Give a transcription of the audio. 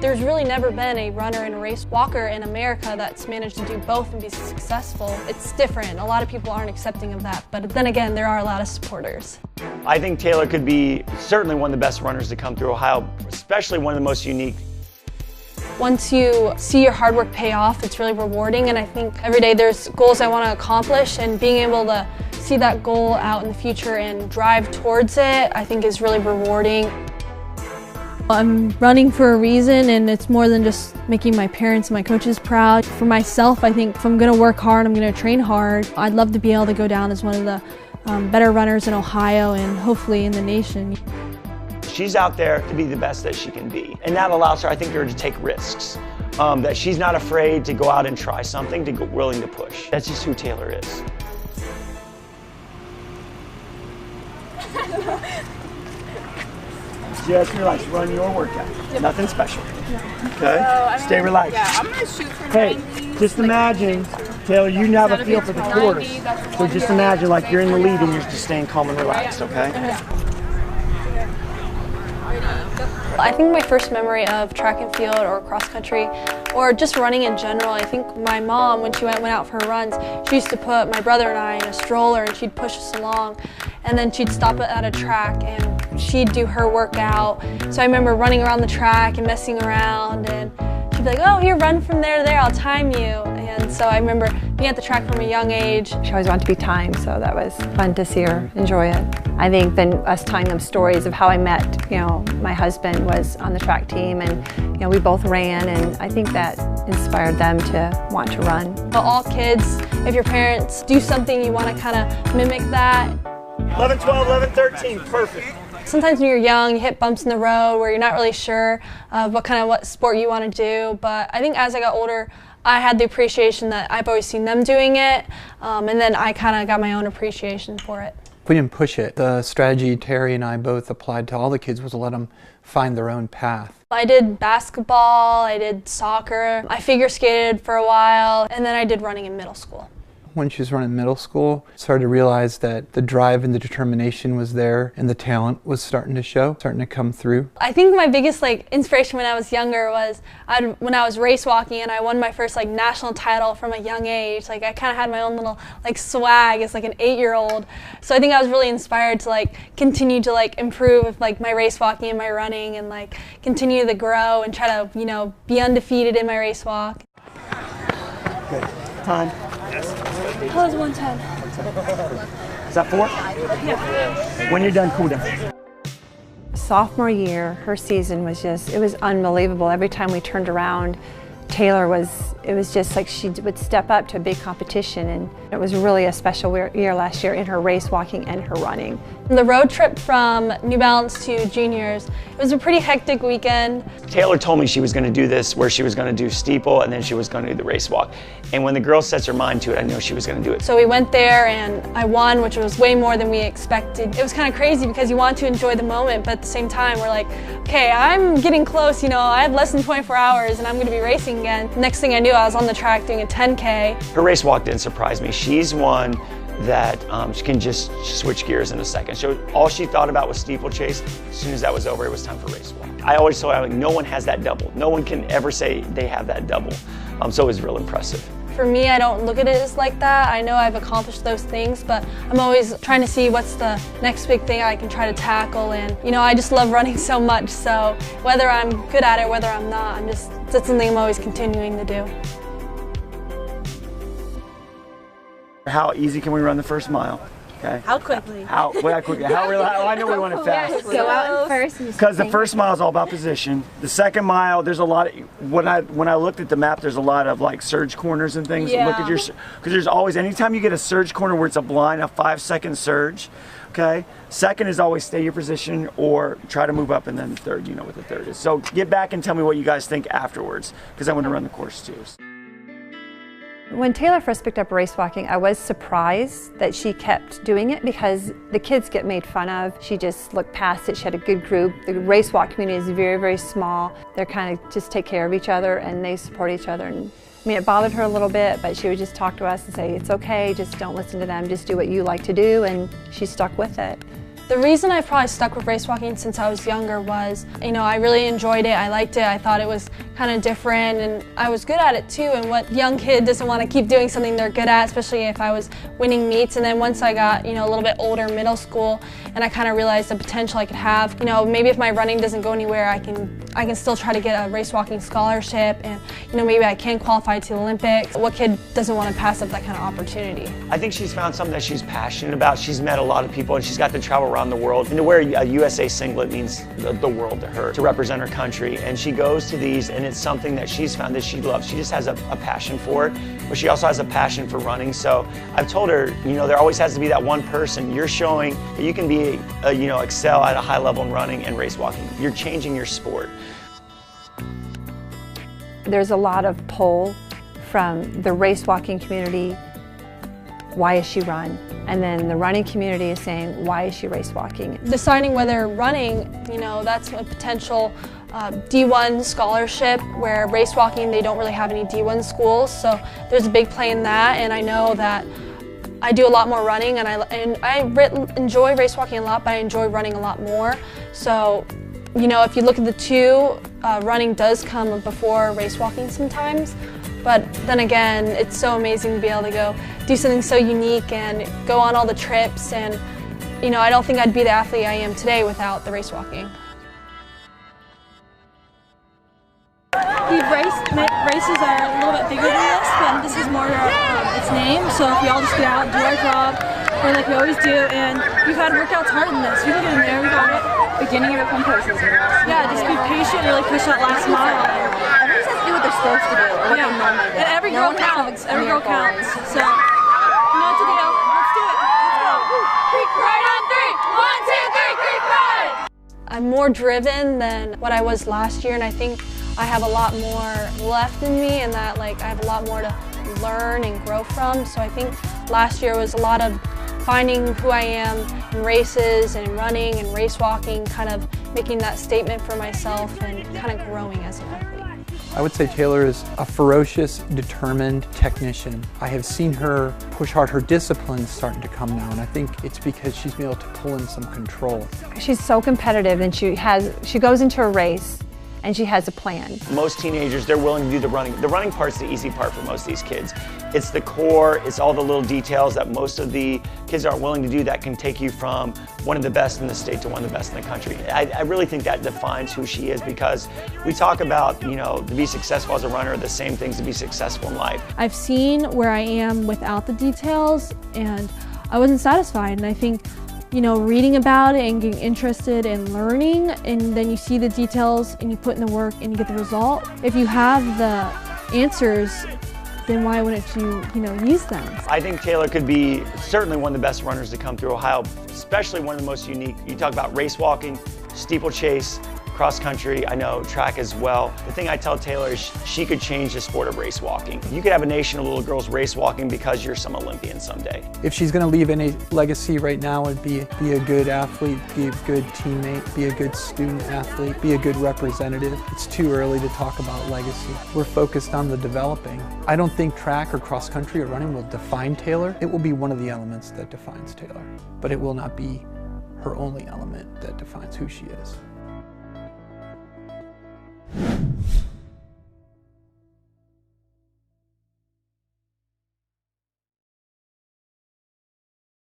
There's really never been a runner and a race walker in America that's managed to do both and be successful. It's different. A lot of people aren't accepting of that, but then again, there are a lot of supporters. I think Taylor could be certainly one of the best runners to come through Ohio, especially one of the most unique. Once you see your hard work pay off, it's really rewarding, and I think every day there's goals I want to accomplish, and being able to see that goal out in the future and drive towards it, I think is really rewarding. I'm running for a reason, and it's more than just making my parents and my coaches proud. For myself, I think if I'm going to work hard, I'm going to train hard. I'd love to be able to go down as one of the better runners in Ohio and hopefully in the nation. She's out there to be the best that she can be, and that allows her, I think, to take risks. That she's not afraid to go out and try something, to go willing to push. That's just who Taylor is. Just relax, run your workout. Yep. Nothing special. Okay? So, stay relaxed. Yeah, I'm gonna shoot for 90. Just imagine, Taylor, you have a feel for the quarters. So just imagine like you're in the lead and you're just staying calm and relaxed, okay? I think my first memory of track and field or cross country or just running in general, I think my mom, when she went out for her runs, she used to put my brother and I in a stroller and she'd push us along, and then she'd stop at a track and she'd do her workout. So I remember running around the track and messing around, and she'd be like, oh, here, run from there to there, I'll time you. And so I remember being at the track from a young age. She always wanted to be timed, so that was fun to see her enjoy it. I think then us telling them stories of how I met, my husband was on the track team, and we both ran, and I think that inspired them to want to run. Well, all kids, if your parents do something, you want to kind of mimic that. 11, 12, 11, 13, perfect. Sometimes when you're young, you hit bumps in the road where you're not really sure of what sport you want to do, but I think as I got older, I had the appreciation that I've always seen them doing it, and then I kind of got my own appreciation for it. We didn't push it. The strategy Terry and I both applied to all the kids was to let them find their own path. I did basketball, I did soccer, I figure skated for a while, and then I did running in middle school. When she was running middle school, started to realize that the drive and the determination was there and the talent was starting to show, starting to come through. I think my biggest inspiration when I was younger was when I was race walking and I won my first national title from a young age. I kind of had my own little swag as an 8-year-old. So I think I was really inspired to continue to improve with my race walking and my running, and continue to grow and try to be undefeated in my race walk. Good. Time. That was 110. Is that 4? Yeah. When you're done, cool down. Sophomore year, her season was it was unbelievable. Every time we turned around, it was just like she would step up to a big competition, and it was really a special year last year in her race walking and her running. The road trip from New Balance to juniors, it was a pretty hectic weekend. Taylor told me she was going to do this where she was going to do steeple and then she was going to do the race walk. And when the girl sets her mind to it, I knew she was going to do it. So we went there and I won, which was way more than we expected. It was kind of crazy because you want to enjoy the moment, but at the same time we're like, okay, I'm getting close, I have less than 24 hours and I'm going to be racing again. Next thing I knew, I was on the track doing a 10K. Her race walk didn't surprise me. She's one that she can just switch gears in a second. So all she thought about was steeplechase. As soon as that was over, it was time for race walk. I always thought no one has that double. No one can ever say they have that double. So it was real impressive. For me, I don't look at it as like that. I know I've accomplished those things, but I'm always trying to see what's the next big thing I can try to tackle. And I just love running so much. So whether I'm good at it, whether I'm not, that's something I'm always continuing to do. How easy can we run the first mile? Okay. How quickly? How quickly? I know we want it fast. Go out first. Because the first mile is all about position. The second mile, there's a lot of, when I looked at the map, there's a lot of surge corners and things. Yeah. Look at because there's always, anytime you get a surge corner where it's a 5-second surge, okay? Second is always stay your position or try to move up, and then the third, what the third is. So get back and tell me what you guys think afterwards, because I want to run the course too. When Taylor first picked up race walking, I was surprised that she kept doing it because the kids get made fun of. She just looked past it. She had a good group. The race walk community is very, very small. They're kind of just take care of each other and they support each other. And it bothered her a little bit, but she would just talk to us and say, it's okay, just don't listen to them, just do what you like to do, and she stuck with it. The reason I probably stuck with race walking since I was younger was, I really enjoyed it, I liked it, I thought it was kind of different, and I was good at it too. And what young kid doesn't want to keep doing something they're good at, especially if I was winning meets. And then once I got, a little bit older, middle school, and I kind of realized the potential I could have. Maybe if my running doesn't go anywhere, I can still try to get a race walking scholarship, and maybe I can qualify to the Olympics. What kid doesn't want to pass up that kind of opportunity? I think she's found something that she's passionate about. She's met a lot of people, and she's got to travel around the world. And to wear a USA singlet means the world to her, to represent her country. And she goes to these, and it's something that she's found that she loves. She just has a passion for it, but she also has a passion for running. So I've told her, there always has to be that one person. You're showing that you can be, excel at a high level in running and race walking. You're changing your sport. There's a lot of pull from the race walking community. Why is she run? And then the running community is saying, why is she race walking? Deciding whether running, that's a potential D1 scholarship, where race walking, they don't really have any D1 schools, so there's a big play in that. And I know that I do a lot more running, and I enjoy race walking a lot, but I enjoy running a lot more. So, if you look at the two, running does come before race walking sometimes. But then again, it's so amazing to be able to go do something so unique and go on all the trips. And, I don't think I'd be the athlete I am today without the race walking. Races are a little bit bigger than this, but this is more its name. So if we all just get out and do our job, or like we always do, and we've had workouts harder than this. We can get in there, we got it. Beginning of it, come places. Yeah, just be patient, really push that last mile. Everyone has to do what they're supposed to do, or what they normally do. And every girl counts. Every girl counts. So, you know what to do. Let's do it. Let's go. Creek ride on 3. 1, 2, 3, creek ride! I'm more driven than what I was last year, and I think I have a lot more left in me, and that I have a lot more to learn and grow from. So I think last year was a lot of finding who I am in races and in running and race walking, kind of making that statement for myself and kind of growing as an athlete. I would say Taylor is a ferocious, determined technician. I have seen her push hard. Her discipline's starting to come now, and I think it's because she's been able to pull in some control. She's so competitive, and she goes into a race and she has a plan. Most teenagers, they're willing to do the running. The running part's the easy part for most of these kids. It's the core, it's all the little details that most of the kids aren't willing to do that can take you from one of the best in the state to one of the best in the country. I really think that defines who she is, because we talk about, to be successful as a runner, the same things to be successful in life. I've seen where I am without the details, and I wasn't satisfied, and I think reading about it and getting interested in learning, and then you see the details and you put in the work and you get the result. If you have the answers, then why wouldn't you, use them? I think Taylor could be certainly one of the best runners to come through Ohio, especially one of the most unique. You talk about race walking, steeplechase, cross country, I know track as well. The thing I tell Taylor is she could change the sport of race walking. You could have a nation of little girls race walking because you're some Olympian someday. If she's going to leave any legacy right now, it'd be a good athlete, be a good teammate, be a good student athlete, be a good representative. It's too early to talk about legacy. We're focused on the developing. I don't think track or cross country or running will define Taylor. It will be one of the elements that defines Taylor, but it will not be her only element that defines who she is.